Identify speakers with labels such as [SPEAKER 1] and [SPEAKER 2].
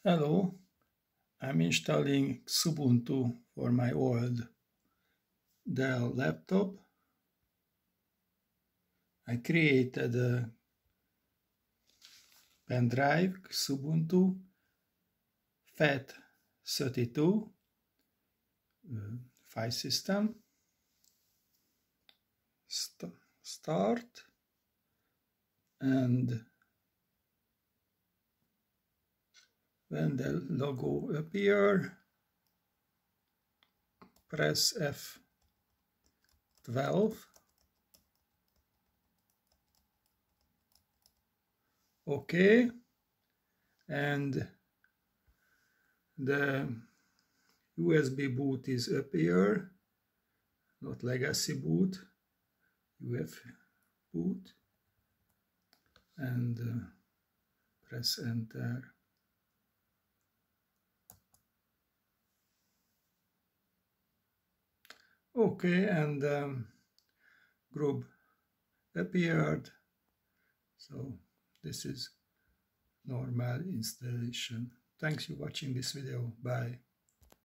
[SPEAKER 1] Hello, I'm installing Xubuntu for my old Dell laptop. I created a pendrive Xubuntu FAT32 file system. Start, and when the logo appears, press F12. OK, and the USB boot is appear, not legacy boot, UF boot, and press enter. OK, and group appeared. So this is normal installation. Thanks for watching this video. Bye.